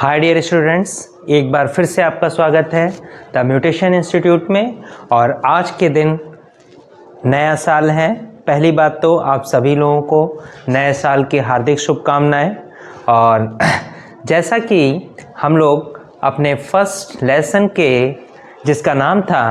Hi dear students, एक बार फिर से आपका स्वागत है द म्यूटेशन इंस्टीट्यूट में। और आज के दिन नया साल है। पहली बात तो आप सभी लोगों को नए साल की हार्दिक शुभकामनाएं। और जैसा कि हम लोग अपने फर्स्ट लेसन के जिसका नाम था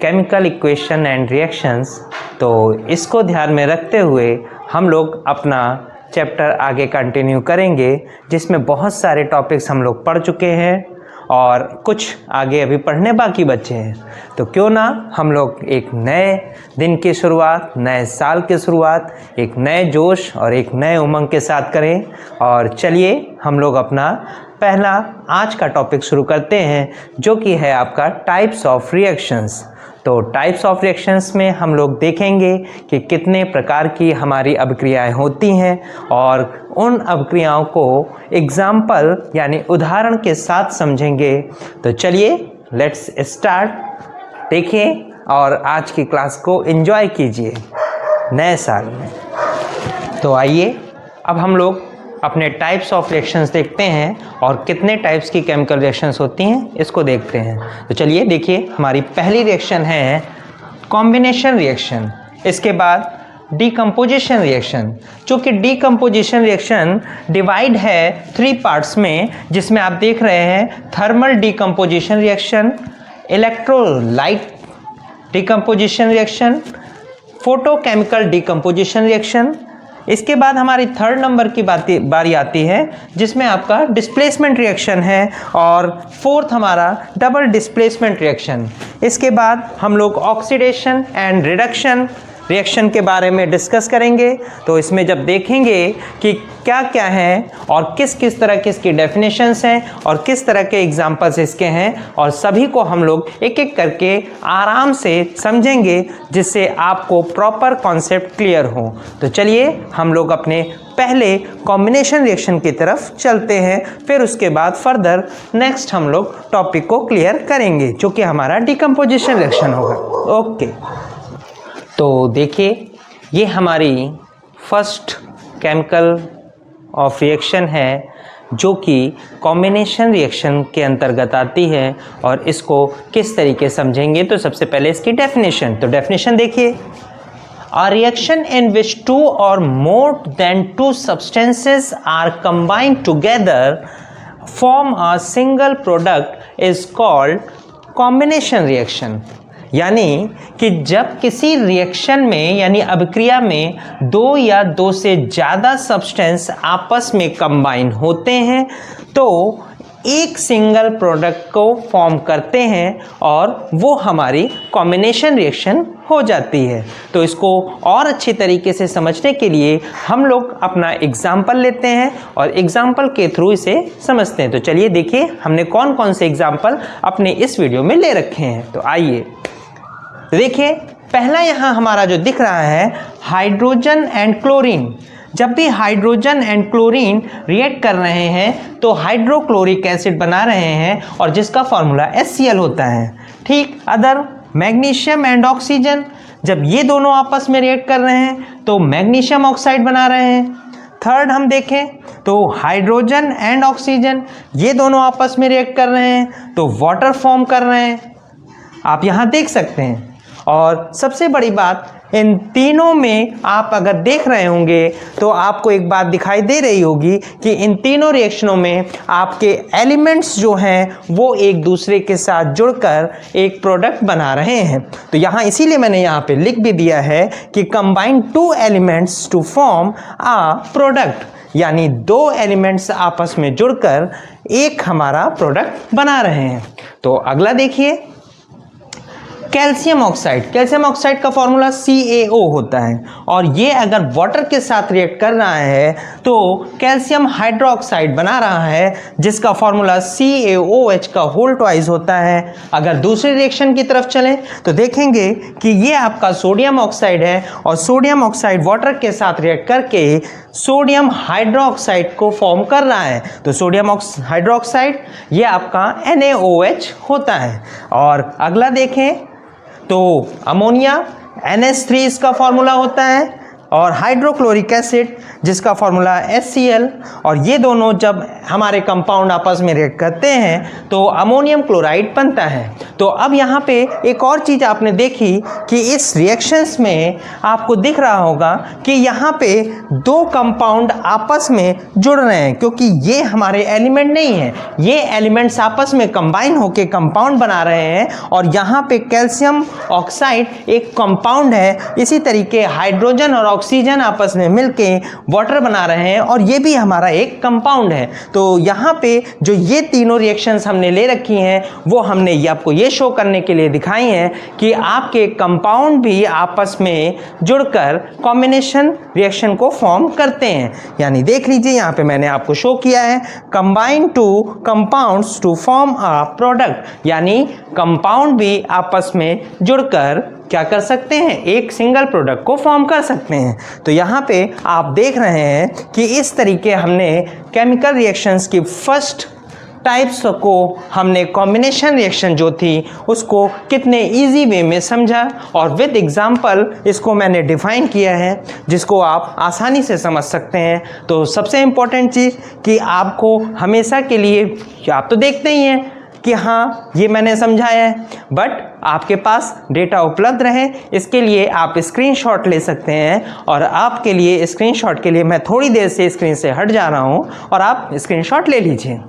केमिकल इक्वेशन एंड रिएक्शंस, तो इसको ध्यान में रखते हुए हम लोग अपना चैप्टर आगे कंटिन्यू करेंगे, जिसमें बहुत सारे टॉपिक्स हम लोग पढ़ चुके हैं और कुछ आगे अभी पढ़ने बाकी बचे हैं। तो क्यों ना हम लोग एक नए दिन की शुरुआत, नए साल की शुरुआत एक नए जोश और एक नए उमंग के साथ करें। और चलिए हम लोग अपना पहला आज का टॉपिक शुरू करते हैं, जो कि है आपका टाइप्स ऑफ रिएक्शंस। तो टाइप्स ऑफ रिएक्शंस में हम लोग देखेंगे कि कितने प्रकार की हमारी अभिक्रियाएं होती हैं और उन अभिक्रियाओं को एग्जाम्पल यानी उदाहरण के साथ समझेंगे। तो चलिए लेट्स स्टार्ट। देखिए और आज की क्लास को एंजॉय कीजिए नए साल में। तो आइए अब हम लोग अपने टाइप्स ऑफ रिएक्शंस देखते हैं और कितने टाइप्स की केमिकल रिएक्शंस होती हैं इसको देखते हैं। तो चलिए देखिए, हमारी पहली रिएक्शन है कॉम्बिनेशन रिएक्शन। इसके बाद डीकम्पोजिशन रिएक्शन, जो कि डीकम्पोजिशन रिएक्शन डिवाइड है 3 पार्ट्स में, जिसमें आप देख रहे हैं thermal decomposition reaction, electrolyte decomposition reaction, photochemical decomposition reaction. इसके बाद हमारी 3rd नंबर की बारी आती है, जिसमें आपका डिस्प्लेसमेंट रिएक्शन है, और 4th हमारा डबल डिस्प्लेसमेंट रिएक्शन। इसके बाद हम लोग ऑक्सीडेशन एंड रिडक्शन रिएक्शन के बारे में डिस्कस करेंगे। तो इसमें जब देखेंगे कि क्या क्या है और किस किस तरह की इसकी डेफिनेशंस हैं और किस तरह के एग्जांपल्स इसके हैं, और सभी को हम लोग एक एक करके आराम से समझेंगे, जिससे आपको प्रॉपर कॉन्सेप्ट क्लियर हो। तो चलिए हम लोग अपने पहले कॉम्बिनेशन रिएक्शन की तरफ चलते हैं, फिर उसके बाद फर्दर नेक्स्ट हम लोग टॉपिक को क्लियर करेंगे, जो कि हमारा डिकम्पोजिशन रिएक्शन होगा। ओके, तो देखिए ये हमारी फर्स्ट केमिकल ऑफ रिएक्शन है, जो कि कॉम्बिनेशन रिएक्शन के अंतर्गत आती है। और इसको किस तरीके समझेंगे, तो सबसे पहले इसकी डेफिनेशन। तो डेफिनेशन देखिए, A reaction in which 2 or more than 2 substances are combined together form a single product is called combination reaction। यानी कि जब किसी रिएक्शन में यानी अभिक्रिया में 2 या 2 से ज़्यादा सब्सटेंस आपस में कंबाइन होते हैं, तो एक सिंगल प्रोडक्ट को फॉर्म करते हैं और वो हमारी कॉम्बिनेशन रिएक्शन हो जाती है। तो इसको और अच्छी तरीके से समझने के लिए हम लोग अपना एग्जाम्पल लेते हैं और एग्जाम्पल के थ्रू इसे समझते हैं। तो चलिए देखिए हमने कौन कौन से एग्जाम्पल अपने इस वीडियो में ले रखे हैं। तो आइए देखिए, पहला यहाँ हमारा जो दिख रहा है हाइड्रोजन एंड क्लोरीन। जब भी हाइड्रोजन एंड क्लोरीन रिएक्ट कर रहे हैं तो हाइड्रोक्लोरिक एसिड बना रहे हैं, और जिसका फॉर्मूला HCl होता है। ठीक, अदर मैग्नीशियम एंड ऑक्सीजन, जब ये दोनों आपस में रिएक्ट कर रहे हैं तो मैग्नीशियम ऑक्साइड बना रहे हैं। 3rd हम देखें तो हाइड्रोजन एंड ऑक्सीजन, ये दोनों आपस में रिएक्ट कर रहे हैं तो वाटर फॉर्म कर रहे हैं, आप यहाँ देख सकते हैं। और सबसे बड़ी बात, इन तीनों में आप अगर देख रहे होंगे तो आपको एक बात दिखाई दे रही होगी कि इन तीनों रिएक्शनों में आपके एलिमेंट्स जो हैं वो एक दूसरे के साथ जुड़कर एक प्रोडक्ट बना रहे हैं। तो यहाँ इसीलिए मैंने यहाँ पे लिख भी दिया है कि combine 2 elements to form a product, यानी 2 एलिमेंट्स आपस में जुड़कर एक हमारा प्रोडक्ट बना रहे हैं। तो अगला देखिए, कैल्शियम ऑक्साइड। कैल्शियम ऑक्साइड का फॉर्मूला CaO होता है, और ये अगर वाटर के साथ रिएक्ट कर रहा है तो कैल्शियम हाइड्रोक्साइड बना रहा है, जिसका फॉर्मूला CaOH का होल ट्वाइस होता है। अगर दूसरे रिएक्शन की तरफ चलें तो देखेंगे कि ये आपका सोडियम ऑक्साइड है, और सोडियम ऑक्साइड वाटर के साथ रिएक्ट करके सोडियम हाइड्रोक्साइड को फॉर्म कर रहा है। तो सोडियम हाइड्रोक्साइड ये आपका NaOH होता है। और अगला देखें तो अमोनिया NH3 इसका फॉर्मूला होता है, और हाइड्रोक्लोरिक एसिड जिसका फॉर्मूला HCl, और ये दोनों जब हमारे कंपाउंड आपस में रिएक्ट करते हैं तो अमोनियम क्लोराइड बनता है। तो अब यहाँ पे एक और चीज़ आपने देखी कि इस रिएक्शंस में आपको दिख रहा होगा कि यहाँ पे दो कंपाउंड आपस में जुड़ रहे हैं, क्योंकि ये हमारे एलिमेंट नहीं है, ये एलिमेंट्स आपस में कंबाइन होकर कंपाउंड बना रहे हैं। और यहाँ पे कैल्शियम ऑक्साइड एक कंपाउंड है। इसी तरीके हाइड्रोजन और ऑक्सीजन आपस में मिलके वाटर बना रहे हैं और ये भी हमारा एक कंपाउंड है। तो यहाँ पे जो ये तीनों रिएक्शंस हमने ले रखी हैं वो हमने ये आपको ये शो करने के लिए दिखाई हैं कि आपके कंपाउंड भी आपस में जुड़कर कॉम्बिनेशन रिएक्शन को फॉर्म करते हैं। यानी देख लीजिए यहाँ पे मैंने आपको शो किया है, combine two compounds to form a product, यानी कंपाउंड भी आपस में जुड़कर क्या कर सकते हैं, एक सिंगल प्रोडक्ट को फॉर्म कर सकते हैं। तो यहाँ पे आप देख रहे हैं कि इस तरीके हमने केमिकल रिएक्शंस की फर्स्ट टाइप्स को हमने कॉम्बिनेशन रिएक्शन जो थी उसको कितने इजी वे में समझा और विद एग्जांपल इसको मैंने डिफाइन किया है जिसको आप आसानी से समझ सकते हैं। तो सबसे इम्पोर्टेंट चीज़ कि आपको हमेशा के लिए, आप तो देखते ही हैं कि हाँ ये मैंने समझाया है, बट आपके पास डेटा उपलब्ध रहे इसके लिए आप स्क्रीनशॉट ले सकते हैं। और आपके लिए स्क्रीनशॉट के लिए मैं थोड़ी देर से स्क्रीन से हट जा रहा हूँ और आप स्क्रीनशॉट ले लीजिए।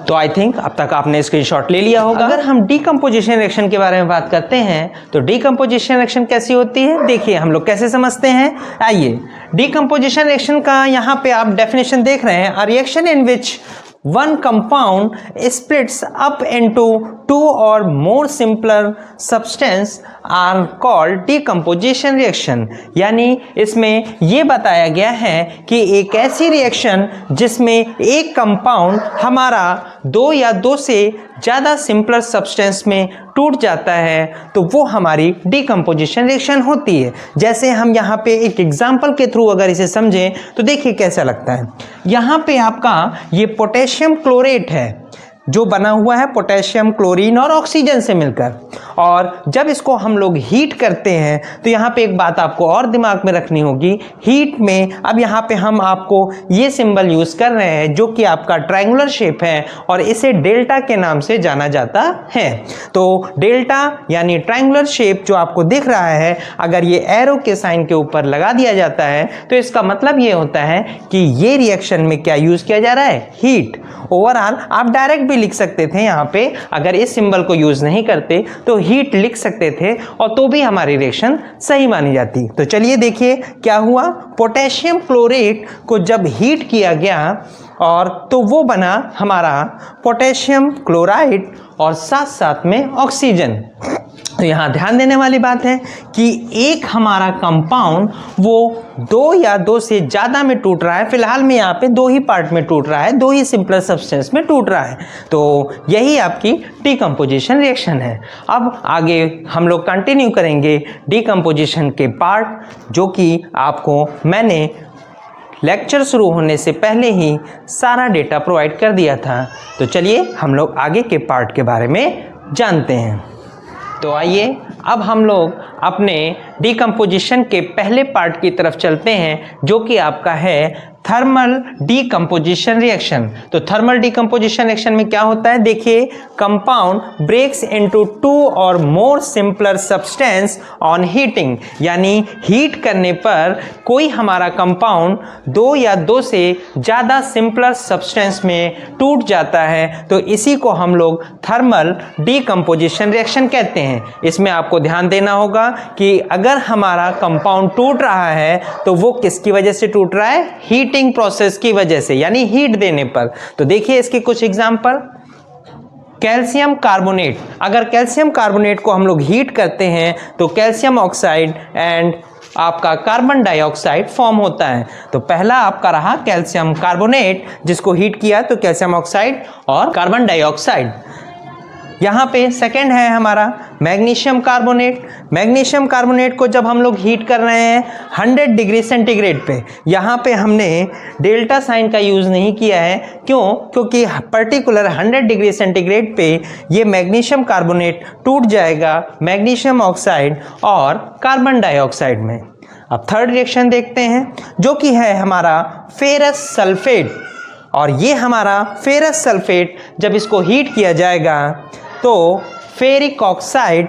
तो आई थिंक अब तक आपने स्क्रीनशॉट ले लिया होगा। अगर हम डीकम्पोजिशन रिएक्शन के बारे में बात करते हैं तो डीकम्पोजिशन रिएक्शन कैसी होती है, देखिए हम लोग कैसे समझते हैं। आइए, डीकम्पोजिशन रिएक्शन का यहाँ पे आप डेफिनेशन देख रहे हैं, a reaction in which one compound splits up into two or more simpler substance are called decomposition reaction। यानी इसमें ये बताया गया है कि एक ऐसी रिएक्शन जिसमें एक कंपाउंड हमारा दो या दो से ज़्यादा सिंपलर सब्सटेंस में टूट जाता है तो वो हमारी डीकम्पोजिशन रिएक्शन होती है। जैसे हम यहाँ पे एक एग्जांपल के थ्रू अगर इसे समझें तो देखिए कैसा लगता है। यहाँ पे आपका ये पोटेशियम क्लोरेट है जो बना हुआ है पोटेशियम क्लोरीन और ऑक्सीजन से मिलकर, और जब इसको हम लोग हीट करते हैं तो यहाँ पे एक बात आपको और दिमाग में रखनी होगी, हीट में अब यहाँ पे हम आपको ये सिंबल यूज़ कर रहे हैं जो कि आपका ट्रायंगुलर शेप है और इसे डेल्टा के नाम से जाना जाता है। तो डेल्टा यानी ट्रायंगुलर शेप जो आपको दिख रहा है, अगर ये एरो के साइन के ऊपर लगा दिया जाता है तो इसका मतलब ये होता है कि ये रिएक्शन में क्या यूज़ किया जा रहा है, हीट। ओवरऑल आप डायरेक्ट भी लिख सकते थे यहाँ पे, अगर इस सिंबल को यूज़ नहीं करते तो हीट लिख सकते थे और तो भी हमारी रिएक्शन सही मानी जाती। तो चलिए देखिए क्या हुआ, पोटेशियम क्लोरेट को जब हीट किया गया और तो वो बना हमारा पोटेशियम क्लोराइड और साथ साथ में ऑक्सीजन। तो यहाँ ध्यान देने वाली बात है कि एक हमारा कंपाउंड वो दो या दो से ज़्यादा में टूट रहा है, फिलहाल में यहाँ पे दो ही पार्ट में टूट रहा है, दो ही सिंपलर सब्सटेंस में टूट रहा है। तो यही आपकी डीकम्पोजिशन रिएक्शन है। अब आगे हम लोग कंटिन्यू करेंगे डीकम्पोजिशन के पार्ट, जो कि आपको मैंने लेक्चर शुरू होने से पहले ही सारा डेटा प्रोवाइड कर दिया था। तो चलिए हम लोग आगे के पार्ट के बारे में जानते हैं। तो आइए अब हम लोग अपने डीकम्पोजिशन के पहले पार्ट की तरफ चलते हैं जो कि आपका है थर्मल डीकम्पोजिशन रिएक्शन। तो थर्मल डीकम्पोजिशन रिएक्शन में क्या होता है, देखिए कंपाउंड ब्रेक्स इनटू टू और more simpler substance on heating, यानी हीट करने पर कोई हमारा कंपाउंड दो या दो से ज़्यादा सिंपलर सब्सटेंस में टूट जाता है तो इसी को हम लोग थर्मल डीकम्पोजिशन रिएक्शन कहते हैं। इसमें आपको ध्यान देना होगा कि अगर हमारा कंपाउंड टूट रहा है तो वो किसकी वजह से टूट रहा है, हीटिंग प्रोसेस की वजह से, यानी हीट देने पर। तो देखिए इसके कुछ एग्जांपल, कैल्शियम कार्बोनेट, अगर कैल्शियम कार्बोनेट को हम लोग हीट करते हैं तो कैल्शियम ऑक्साइड एंड आपका कार्बन डाइऑक्साइड फॉर्म होता है। तो पहला आपका रहा कैल्शियम कार्बोनेट जिसको हीट किया तो कैल्शियम ऑक्साइड और कार्बन डाइऑक्साइड। यहाँ पे सेकंड है हमारा मैग्नीशियम कार्बोनेट। मैग्नीशियम कार्बोनेट को जब हम लोग हीट कर रहे हैं 100 डिग्री सेंटीग्रेड पे, यहाँ पे हमने डेल्टा साइन का यूज़ नहीं किया है। क्यों? क्योंकि पर्टिकुलर 100 डिग्री सेंटीग्रेड पे ये मैग्नीशियम कार्बोनेट टूट जाएगा मैग्नीशियम ऑक्साइड और कार्बन डाइऑक्साइड में। अब थर्ड रिएक्शन देखते हैं जो कि है हमारा फेरस सल्फेट। और ये हमारा फेरस सल्फेट जब इसको हीट किया जाएगा तो ferric oxide,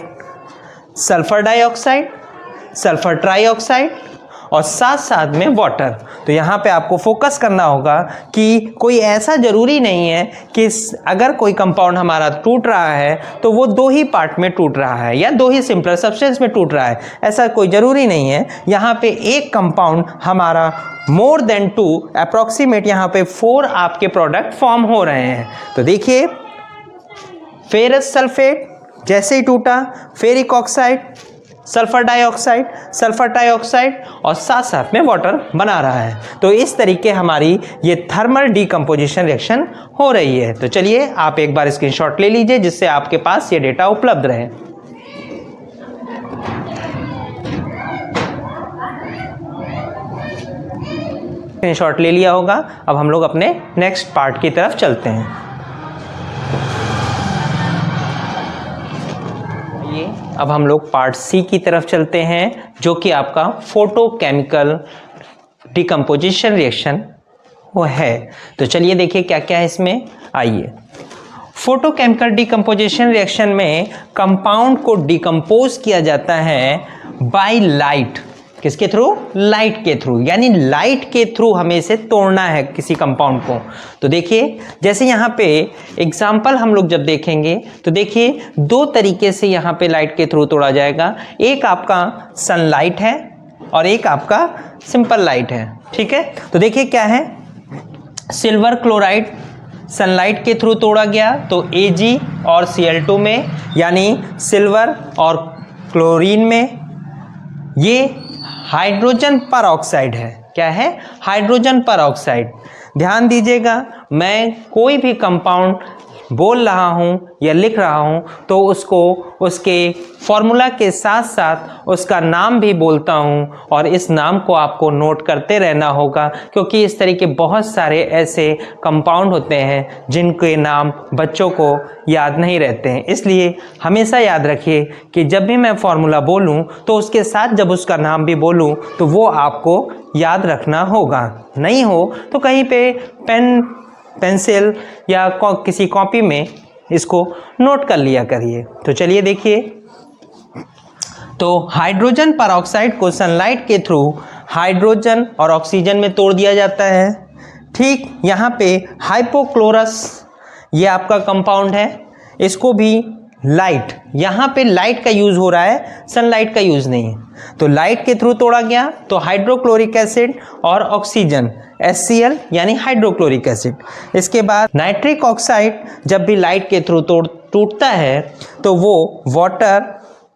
sulphur dioxide, sulphur trioxide और साथ साथ में वाटर। तो यहाँ पे आपको फोकस करना होगा कि कोई ऐसा ज़रूरी नहीं है कि अगर कोई कंपाउंड हमारा टूट रहा है तो वो 2 ही पार्ट में टूट रहा है या 2 ही सिंपल सब्सटेंस में टूट रहा है, ऐसा कोई ज़रूरी नहीं है। यहाँ पे एक कंपाउंड हमारा मोर देन 2 अप्रॉक्सीमेट यहाँ पे 4 आपके प्रोडक्ट फॉर्म हो रहे हैं। तो देखिए फेरस सल्फेट जैसे ही टूटा, फेरिक ऑक्साइड, सल्फर डाइऑक्साइड और साथ साथ में वाटर बना रहा है। तो इस तरीके हमारी ये थर्मल डीकम्पोजिशन रिएक्शन हो रही है। तो चलिए आप एक बार स्क्रीनशॉट ले लीजिए जिससे आपके पास ये डेटा उपलब्ध रहे। स्क्रीनशॉट ले लिया होगा। अब हम लोग अपने नेक्स्ट पार्ट की तरफ चलते हैं। अब हम लोग पार्ट सी की तरफ चलते हैं जो कि आपका फोटोकेमिकल डिकम्पोजिशन रिएक्शन वो है। तो चलिए देखिए क्या क्या है इसमें। आइए, फोटोकेमिकल डिकम्पोजिशन रिएक्शन में कंपाउंड को डिकम्पोज किया जाता है बाय लाइट। किसके थ्रू? लाइट के थ्रू, यानी लाइट के थ्रू हमें इसे तोड़ना है किसी कंपाउंड को। तो देखिए जैसे यहाँ पे एग्जाम्पल हम लोग जब देखेंगे तो देखिए 2 तरीके से यहाँ पे लाइट के थ्रू तोड़ा जाएगा। एक आपका सनलाइट है और एक आपका सिंपल लाइट है। ठीक है, तो देखिए क्या है, सिल्वर क्लोराइड सनलाइट के थ्रू तोड़ा गया तो Ag और Cl2 में, यानी सिल्वर और क्लोरीन में। ये हाइड्रोजन पर ऑक्साइड है। क्या है? हाइड्रोजन पर ऑक्साइड। ध्यान दीजिएगा, मैं कोई भी कंपाउंड बोल रहा हूँ या लिख रहा हूँ तो उसको उसके फॉर्मूला के साथ साथ उसका नाम भी बोलता हूँ और इस नाम को आपको नोट करते रहना होगा, क्योंकि इस तरह के बहुत सारे ऐसे कंपाउंड होते हैं जिनके नाम बच्चों को याद नहीं रहते हैं। इसलिए हमेशा याद रखिए कि जब भी मैं फॉर्मूला बोलूँ तो उसके साथ जब उसका नाम भी बोलूँ तो वो आपको याद रखना होगा। नहीं हो तो कहीं पे पेंसिल या किसी कॉपी में इसको नोट कर लिया करिए। तो चलिए देखिए, तो हाइड्रोजन परऑक्साइड को सनलाइट के थ्रू हाइड्रोजन और ऑक्सीजन में तोड़ दिया जाता है। ठीक यहाँ पे हाइपोक्लोरस ये आपका कंपाउंड है, इसको भी लाइट, यहाँ पे लाइट का यूज़ हो रहा है, सनलाइट का यूज़ नहीं। तो लाइट के थ्रू तोड़ा गया तो हाइड्रोक्लोरिक एसिड और ऑक्सीजन HCl यानी हाइड्रोक्लोरिक एसिड। इसके बाद नाइट्रिक ऑक्साइड जब भी लाइट के थ्रू टूटता है तो वो वाटर,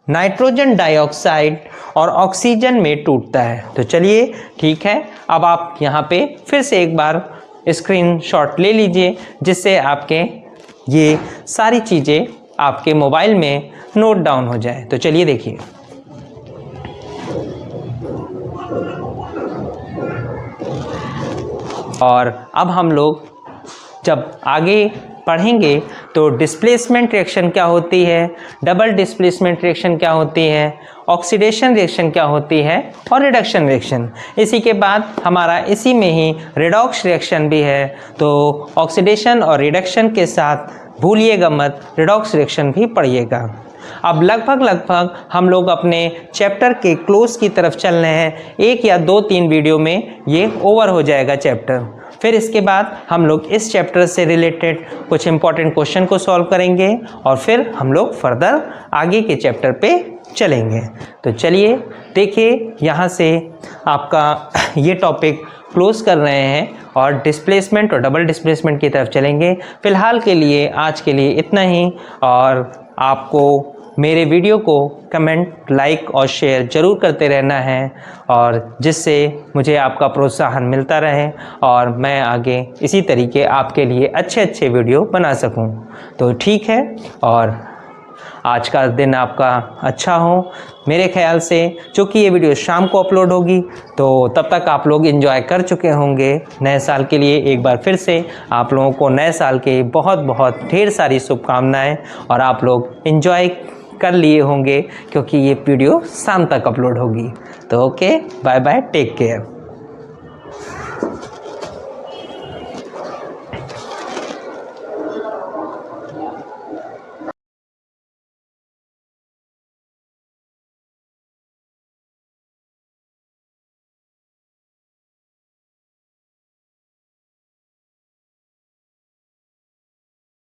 नाइट्रोजन डाइऑक्साइड और ऑक्सीजन में टूटता है। तो चलिए ठीक है, अब आप यहाँ पे फिर से एक बार स्क्रीनशॉट ले लीजिए जिससे आपके ये सारी चीज़ें आपके मोबाइल में नोट डाउन हो जाए। तो चलिए देखिए, और अब हम लोग जब आगे पढ़ेंगे तो डिस्प्लेसमेंट रिएक्शन क्या होती है, डबल डिस्प्लेसमेंट रिएक्शन क्या होती है, ऑक्सीडेशन रिएक्शन क्या होती है और रिडक्शन रिएक्शन। इसी के बाद हमारा इसी में ही रिडॉक्स रिएक्शन भी है। तो ऑक्सीडेशन और रिडक्शन के साथ भूलिएगा मत, रिडॉक्स रिएक्शन भी पढ़िएगा। अब लगभग हम लोग अपने चैप्टर के क्लोज की तरफ चल रहे हैं। 1 या 2-3 वीडियो में ये ओवर हो जाएगा चैप्टर। फिर इसके बाद हम लोग इस चैप्टर से रिलेटेड कुछ इंपॉर्टेंट क्वेश्चन को सॉल्व करेंगे और फिर हम लोग फर्दर आगे के चैप्टर पे चलेंगे। तो चलिए देखिए, यहाँ से आपका ये टॉपिक क्लोज कर रहे हैं और डिस्प्लेसमेंट और डबल डिस्प्लेसमेंट की तरफ चलेंगे। फ़िलहाल के लिए आज के लिए इतना ही, और आपको मेरे वीडियो को कमेंट, लाइक और शेयर ज़रूर करते रहना है, और जिससे मुझे आपका प्रोत्साहन मिलता रहे और मैं आगे इसी तरीके आपके लिए अच्छे अच्छे वीडियो बना सकूं। तो ठीक है, और आज का दिन आपका अच्छा हो। मेरे ख्याल से चूँकि ये वीडियो शाम को अपलोड होगी तो तब तक आप लोग एंजॉय कर चुके होंगे। नए साल के लिए एक बार फिर से आप लोगों को नए साल के बहुत बहुत ढेर सारी शुभकामनाएं, और आप लोग एंजॉय कर लिए होंगे क्योंकि ये वीडियो शाम तक अपलोड होगी। तो okay, bye bye, take care.